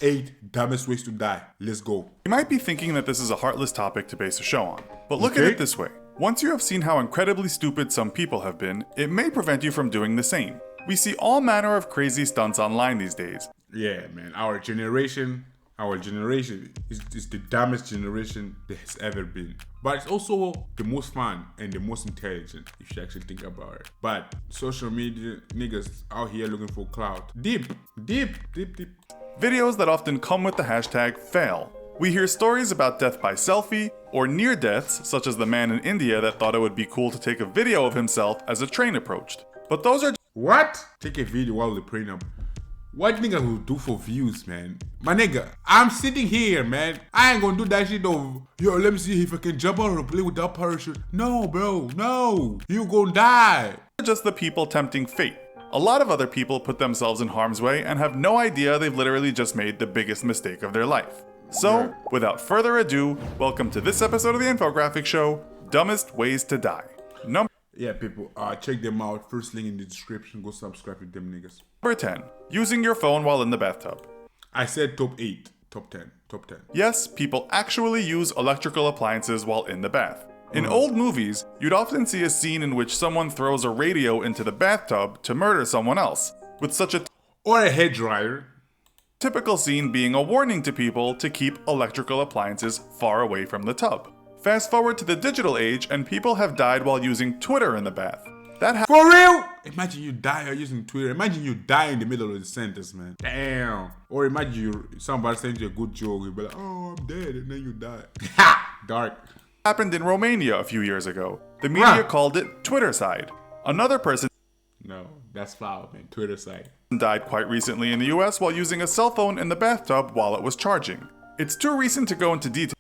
8 dumbest ways to die. Let's go. You might be thinking that this is a heartless topic to base a show on, but look at it this way. Once you have seen how incredibly stupid some people have been, it may prevent you from doing the same. We see all manner of crazy stunts online these days. Yeah, man. Our generation is the dumbest generation there has ever been. But it's also the most fun and the most intelligent, if you actually think about it. But social media niggas out here looking for clout. Deep. Videos that often come with the hashtag fail. We hear stories about death by selfie, or near deaths, such as the man in India that thought it would be cool to take a video of himself as a train approached. But those are What? Take a video while the plane up. What nigga will do for views, man? My nigga, I'm sitting here, man. I ain't gonna do that shit of, yo, let me see if I can jump out of the plane without parachute. No, bro, no. You gonna die. just the people tempting fate. A lot of other people put themselves in harm's way and have no idea they've literally just made the biggest mistake of their life. So, without further ado, welcome to this episode of the Infographic Show, Dumbest Ways to Die. Yeah, people, check them out. First link in the description. Go subscribe to them niggas. Number 10. Using your phone while in the bathtub. I said top 8, top 10. Yes, people actually use electrical appliances while in the bath. In old movies, you'd often see a scene in which someone throws a radio into the bathtub to murder someone else, with such a Or a hairdryer. typical scene being a warning to people to keep electrical appliances far away from the tub. Fast forward to the digital age and people have died while using Twitter in the bath. For real? Imagine you die using Twitter. Imagine you die in the middle of the sentence, man. Damn. Or imagine somebody sends you a good joke. You'll be like, oh, I'm dead. And then you die. Ha! Dark. Happened in Romania a few years ago. The media called it Twittercide. Another person No, that's foul, man. Twitter side. died quite recently in the US while using a cell phone in the bathtub while it was charging. It's too recent to go into detail.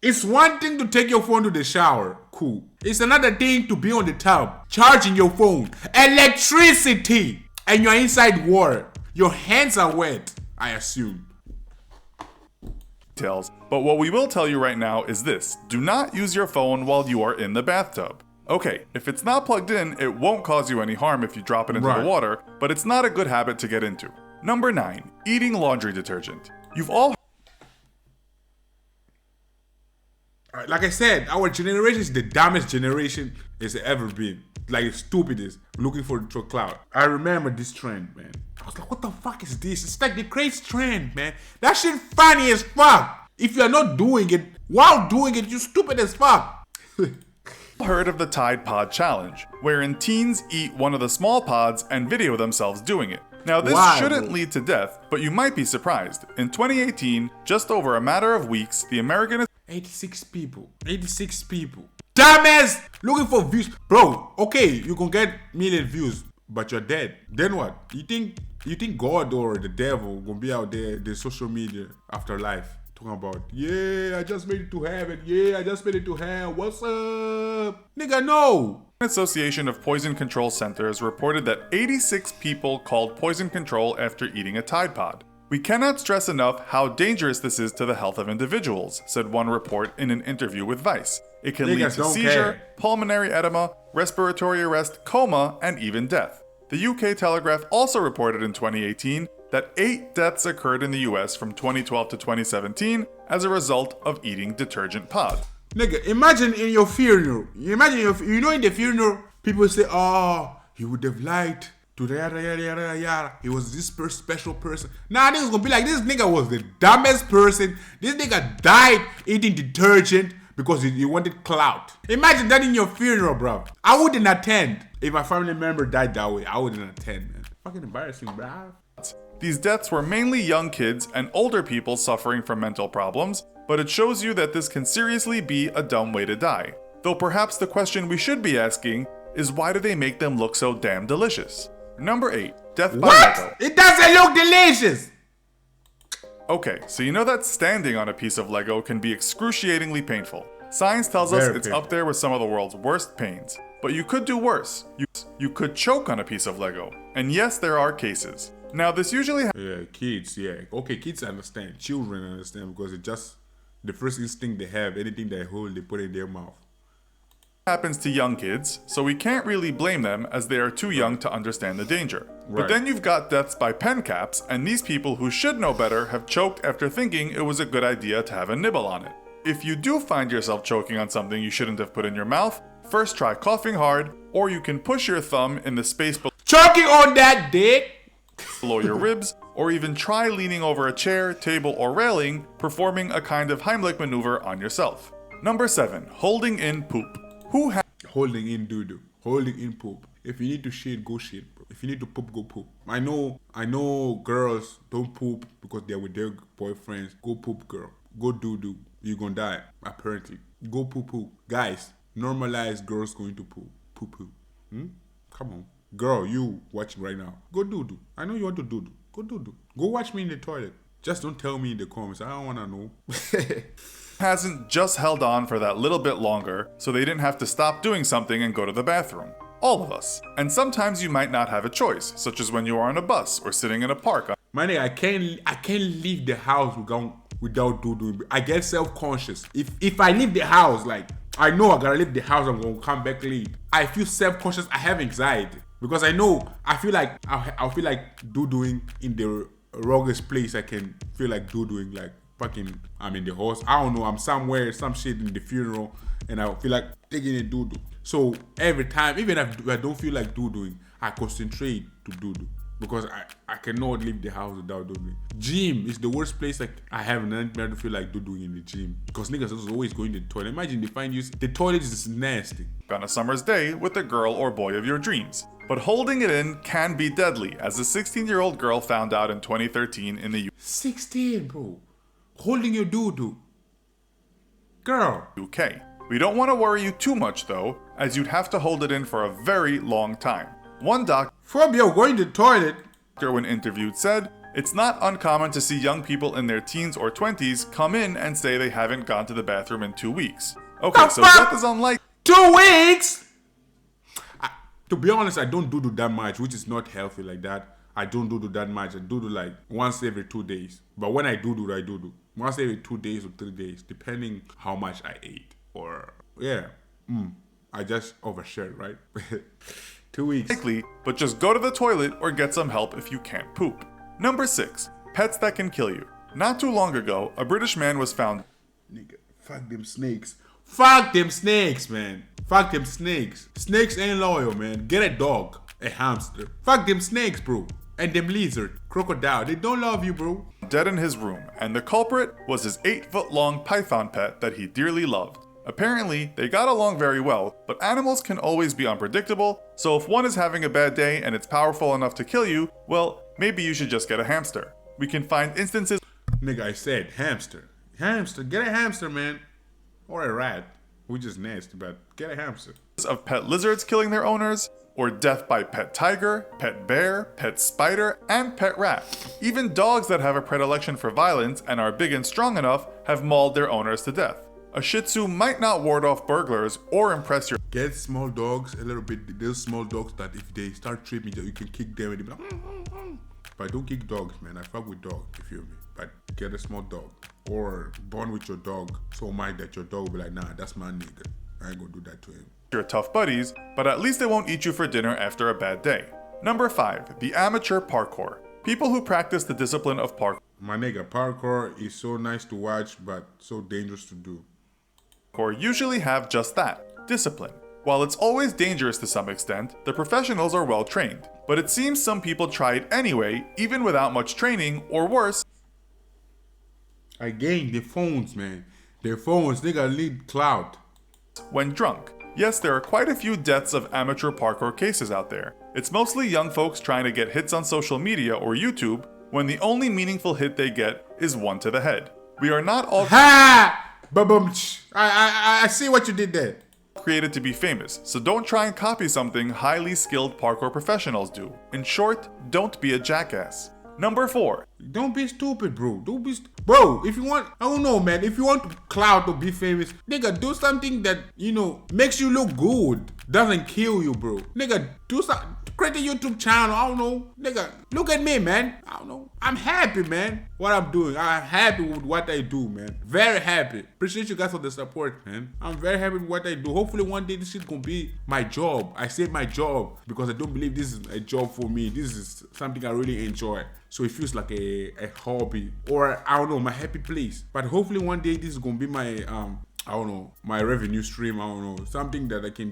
It's one thing to take your phone to the shower. Cool. It's another thing to be on the tub, charging your phone. Electricity! And you're inside water. Your hands are wet, I assume. But what we will tell you right now is this: do not use your phone while you are in the bathtub. Okay, if it's not plugged in, it won't cause you any harm if you drop it into the water, but it's not a good habit to get into. Number 9. Eating laundry detergent. You've all Like I said, our generation is the dumbest generation it's ever been. Like, the stupidest, looking for clout. I remember this trend, man. I was like, what the fuck is this? It's like the crazy trend, man. That shit funny as fuck. If you're not doing it, while doing it, you stupid as fuck. heard of the Tide Pod Challenge, wherein teens eat one of the small pods and video themselves doing it. Now this shouldn't lead to death, but you might be surprised. In 2018, just over a matter of weeks, the American 86 people. Dumbass! Looking for views. Bro, okay, you can get million views, but you're dead. Then what? You think God or the devil gonna be out there, the social media afterlife, talking about, yeah, I just made it to heaven. Yeah, I just made it to hell. What's up? Nigga, no. Association of Poison Control Centers reported that 86 people called poison control after eating a Tide Pod. We cannot stress enough how dangerous this is to the health of individuals, said one report in an interview with Vice. It can lead to seizure, pulmonary edema, respiratory arrest, coma, and even death. The UK Telegraph also reported in 2018 that 8 deaths occurred in the US from 2012 to 2017 as a result of eating detergent pod. Nigga, imagine in your funeral. In the funeral, people say, oh, he would have liked to yada. He was this special person. Nah, niggas gonna be like, this nigga was the dumbest person. This nigga died eating detergent because he wanted clout. Imagine that in your funeral, bro. I wouldn't attend. If my family member died that way, I wouldn't attend, man. Fucking embarrassing, bro. These deaths were mainly young kids and older people suffering from mental problems, but it shows you that this can seriously be a dumb way to die. Though perhaps the question we should be asking is, why do they make them look so damn delicious? Number 8. Death by Lego. It doesn't look delicious! Okay, so you know that standing on a piece of Lego can be excruciatingly painful. Science tells us it's up there with some of the world's worst pains. But you could do worse. You could choke on a piece of Lego. And yes, there are cases. Now this usually kids, Okay, kids understand. Children understand because it's just the first instinct they have. Anything they hold, they put in their mouth. happens to young kids, so we can't really blame them as they are too young to understand the danger. But Right. then you've got deaths by pen caps, and these people who should know better have choked after thinking it was a good idea to have a nibble on it. If you do find yourself choking on something you shouldn't have put in your mouth, first try coughing hard, or you can push your thumb in the space Choking on that dick. below your ribs, or even try leaning over a chair, table, or railing, performing a kind of Heimlich maneuver on yourself. Number 7. Holding in poop. Who has Holding in doo-doo. Holding in poop. If you need to shit, go shit, bro. If you need to poop, go poop. I know girls don't poop because they're with their boyfriends. Go poop, girl. Go doo-doo. You're gonna die, apparently. Go poo-poo. Guys, normalize girls going to poop. Poo-poo. Come on. Girl, you watching right now. Go doo-doo. I know you want to doo-doo. Go doo-doo. Go watch me in the toilet. Just don't tell me in the comments. I don't wanna know. hasn't just held on for that little bit longer so they didn't have to stop doing something and go to the bathroom? All of us. And sometimes you might not have a choice, such as when you are on a bus or sitting in a park. My nigga, I can't leave the house without doo-doo. I get self-conscious. If I leave the house, like, I know I gotta leave the house, I'm gonna come back late. I feel self-conscious, I have anxiety. Because I feel like I'll feel like doo-dooing in the wrongest place I can feel like doo-dooing, like fucking I'm in the horse. I don't know, I'm somewhere, some shit in the funeral, and I feel like taking a doo-doo. So every time, even if I don't feel like doo-dooing, I concentrate to doo-doo. Because I cannot leave the house without doo-dooing. Gym is the worst place like I have a nightmare to feel like doo-dooing in the gym. Because niggas is always going to the toilet. Imagine they find you, the toilet is nasty. On a summer's day with the girl or boy of your dreams. But holding it in can be deadly, as a 16-year-old girl found out in 2013 in the 16, bro. Holding your doo-doo. Girl. UK. We don't want to worry you too much though, as you'd have to hold it in for a very long time. One doctor, Fabio going to the toilet. when interviewed, said, "It's not uncommon to see young people in their teens or 20s come in and say they haven't gone to the bathroom in 2 weeks." Okay, so death is unlikely. 2 weeks? To be honest, I don't do that much, which is not healthy like that. I don't do that much. I do like once every 2 days. But when I do, I do once every 2 days or 3 days, depending how much I ate. Or, yeah, I just overshared, right? 2 weeks. Likely, but just go to the toilet or get some help if you can't poop. Number 6. Pets that can kill you. Not too long ago, a British man was found Nigga, fuck them snakes. Fuck them snakes, man. Fuck them snakes. Snakes ain't loyal, man. Get a dog, a hamster. Fuck them snakes, bro. And them lizard, crocodile. They don't love you, bro. dead in his room, and the culprit was his 8-foot-long python pet that he dearly loved. Apparently, they got along very well, but animals can always be unpredictable, so if one is having a bad day and it's powerful enough to kill you, well, maybe you should just get a hamster. We can find instances Nigga, I said hamster. Hamster, get a hamster, man. Or a rat. Which is nasty, but get a hamster. of pet lizards killing their owners, or death by pet tiger, pet bear, pet spider, and pet rat. Even dogs that have a predilection for violence and are big and strong enough have mauled their owners to death. A Shih Tzu might not ward off burglars or impress your Get small dogs a little bit. Those small dogs that if they start tripping, you can kick them and they be like, But don't kick dogs, man. I fuck with dogs, you feel me? But get a small dog. Or bond with your dog so much that your dog will be like, nah, that's my nigga. I ain't gonna do that to him. your tough buddies, but at least they won't eat you for dinner after a bad day. Number 5. The amateur parkour. People who practice the discipline of parkour My nigga, parkour is so nice to watch, but so dangerous to do. usually have just that, discipline. While it's always dangerous to some extent, the professionals are well trained. But it seems some people try it anyway, even without much training, or worse, Again, the phones, man. The phones, nigga need clout. when drunk. Yes, there are quite a few deaths of amateur parkour cases out there. It's mostly young folks trying to get hits on social media or YouTube, when the only meaningful hit they get is one to the head. We are not all Ha! Ba-bum. I see what you did there. created to be famous, so don't try and copy something highly skilled parkour professionals do. In short, don't be a jackass. Number 4. Don't be stupid, bro. Don't be bro. If you want, I don't know, man. If you want clout to be famous, nigga, do something that makes you look good. Doesn't kill you, bro. Nigga, do something. Create a YouTube channel. I don't know, nigga. Look at me, man. I don't know. I'm happy, man. What I'm doing. I'm happy with what I do, man. Very happy. Appreciate you guys for the support, man. I'm very happy with what I do. Hopefully one day this shit gonna be my job. I say my job because I don't believe this is a job for me. This is something I really enjoy. So it feels like a hobby or I don't know, my happy place. But hopefully one day this is gonna be my I don't know, my revenue stream. I don't know, something that I can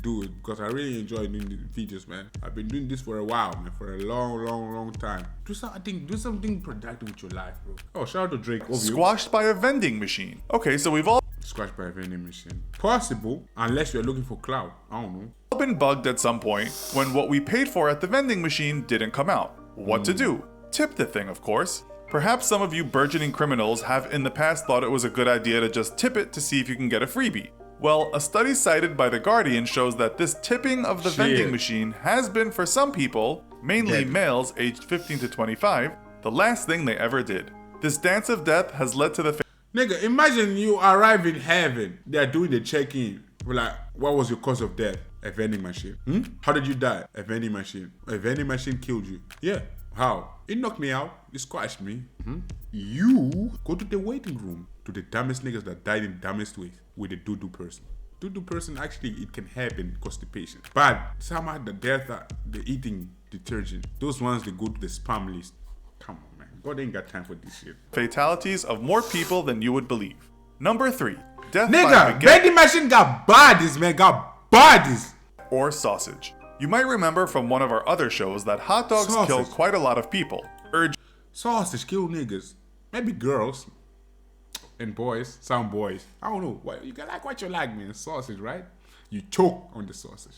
do it because I really enjoy doing the videos, man. I've been doing this for a while, man, for a long time. Do something productive with your life, bro. Oh, shout out to Drake. Squashed by a vending machine. Okay, so we've all Squashed by a vending machine. Possible, unless you're looking for clout. I don't know. been bugged at some point when what we paid for at the vending machine didn't come out. What to do? Tip the thing, of course. Perhaps some of you burgeoning criminals have in the past thought it was a good idea to just tip it to see if you can get a freebie. Well, a study cited by The Guardian shows that this tipping of the vending machine has been for some people, mainly males aged 15 to 25, the last thing they ever did. This dance of death has led to the Nigga, imagine you arrive in heaven. They're doing the check-in. We're like, what was your cause of death? A vending machine. How did you die? A vending machine. A vending machine killed you. Yeah. How? It knocked me out. It squashed me. You go to the waiting room to the dumbest niggas that died in the dumbest ways with the doo-doo person. Doo-doo person, actually, it can happen, constipation. But somehow the death, the eating detergent, those ones, they go to the spam list. Come on, man. God ain't got time for this shit. Fatalities of more people than you would believe. Number 3. Death by Nigga, baguette vending machine got bodies, man. Got bodies. or sausage. You might remember from one of our other shows that hot dogs kill quite a lot of people. Sausage kill niggas. Maybe girls. And boys. Some boys. I don't know. What, you can like what you like, man. Sausage, right? You choke on the sausage.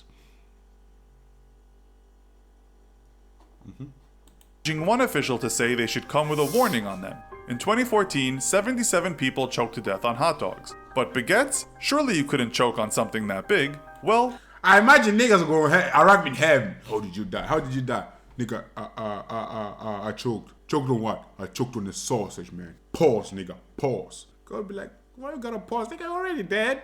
Urging one official to say they should come with a warning on them. In 2014, 77 people choked to death on hot dogs. But baguettes? Surely you couldn't choke on something that big. Well, I imagine niggas go arrive in heaven. How did you die? How did you die? Nigga, I choked. Choked on what? I choked on the sausage, man. Pause, nigga. Pause. God be like, why you gotta pause? Nigga, already dead.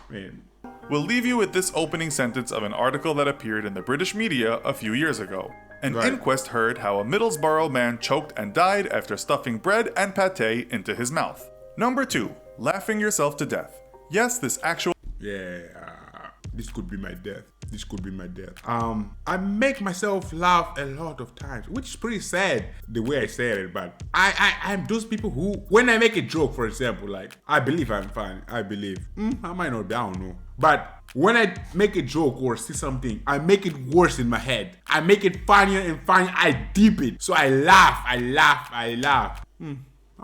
Man. we'll leave you with this opening sentence of an article that appeared in the British media a few years ago. An inquest heard how a Middlesbrough man choked and died after stuffing bread and pate into his mouth. Number 2. Laughing yourself to death. Yes, this actual... Yeah, this could be my death. This could be my death. I make myself laugh a lot of times, which is pretty sad the way I said it, but I'm those people who, when I make a joke, for example, like, I believe I'm fine. I believe. I might not be, I don't know. But when I make a joke or see something, I make it worse in my head. I make it funnier and funnier. I deep it. So I laugh. I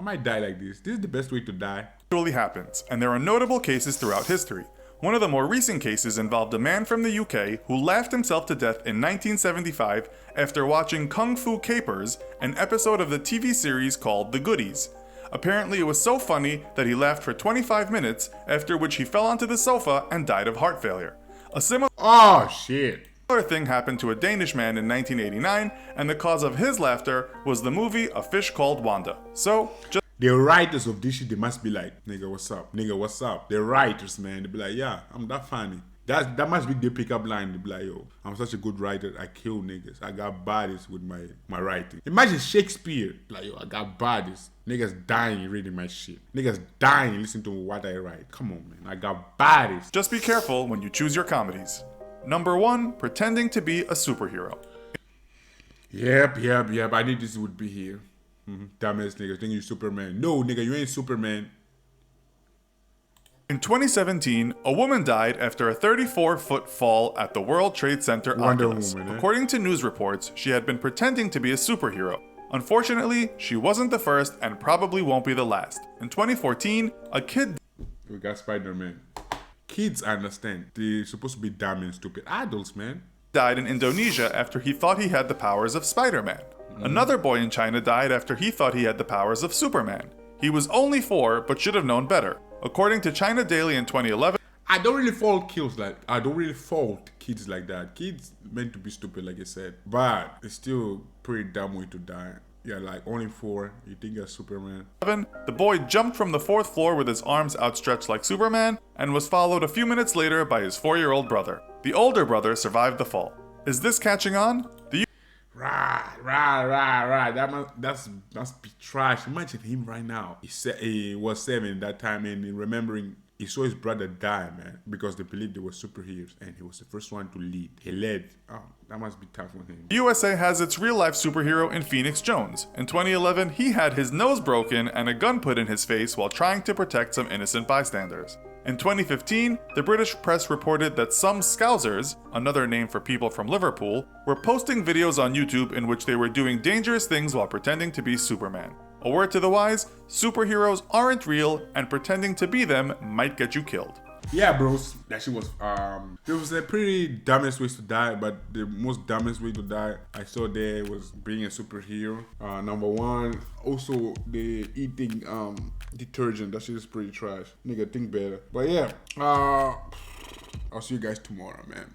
might die like this. This is the best way to die. Actually happens, and there are notable cases throughout history. One of the more recent cases involved a man from the UK who laughed himself to death in 1975 after watching Kung Fu Capers, an episode of the TV series called The Goodies. Apparently it was so funny that he laughed for 25 minutes, after which he fell onto the sofa and died of heart failure. A similar thing happened to a Danish man in 1989, and the cause of his laughter was the movie A Fish Called Wanda. So, just the writers of this shit, they must be like, nigga, what's up? Nigga, what's up? The writers, man, they be like, yeah, I'm that funny. That must be the pickup line. They be like, yo, I'm such a good writer. I kill niggas. I got bodies with my writing. Imagine Shakespeare. Like, yo, I got bodies. Niggas dying reading my shit. Niggas dying listening to what I write. Come on, man. I got bodies. Just be careful when you choose your comedies. Number 1, pretending to be a superhero. Yep. I knew this would be here. Dumbass niggas think you Superman. No, nigga, you ain't Superman. In 2017, a woman died after a 34-foot fall at the World Trade Center Oculus. According to news reports, she had been pretending to be a superhero. Unfortunately, she wasn't the first and probably won't be the last. In 2014, a kid... We got Spider-Man. Kids, I understand. They're supposed to be dumb and stupid. Adults, man. ...died in Indonesia after he thought he had the powers of Spider-Man. Another boy in China died after he thought he had the powers of Superman. He was only 4, but should have known better. According to China Daily in 2011... I don't really fault kids like that. Kids meant to be stupid, like I said. But it's still pretty dumb way to die. Yeah, like only 4. You think you're Superman. The boy jumped from the 4th floor with his arms outstretched like Superman and was followed a few minutes later by his 4-year-old brother. The older brother survived the fall. Is this catching on? Right. That's be trash. Imagine him right now. He was 7 that time, and remembering he saw his brother die, man, because they believed they were superheroes, and he was the first one to lead. He led. Oh, that must be tough on him. The USA has its real-life superhero in Phoenix Jones. In 2011, he had his nose broken and a gun put in his face while trying to protect some innocent bystanders. In 2015, the British press reported that some Scousers, another name for people from Liverpool, were posting videos on YouTube in which they were doing dangerous things while pretending to be Superman. A word to the wise, superheroes aren't real, and pretending to be them might get you killed. Yeah, bros, that shit was, there was a pretty dumbest ways to die, but the most dumbest way to die I saw there was being a superhero. Number 1, also the eating, detergent, that shit is pretty trash. Nigga, think better. But yeah, I'll see you guys tomorrow, man.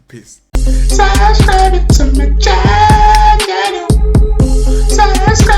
Peace. Subscribe to my channel. Subscribe.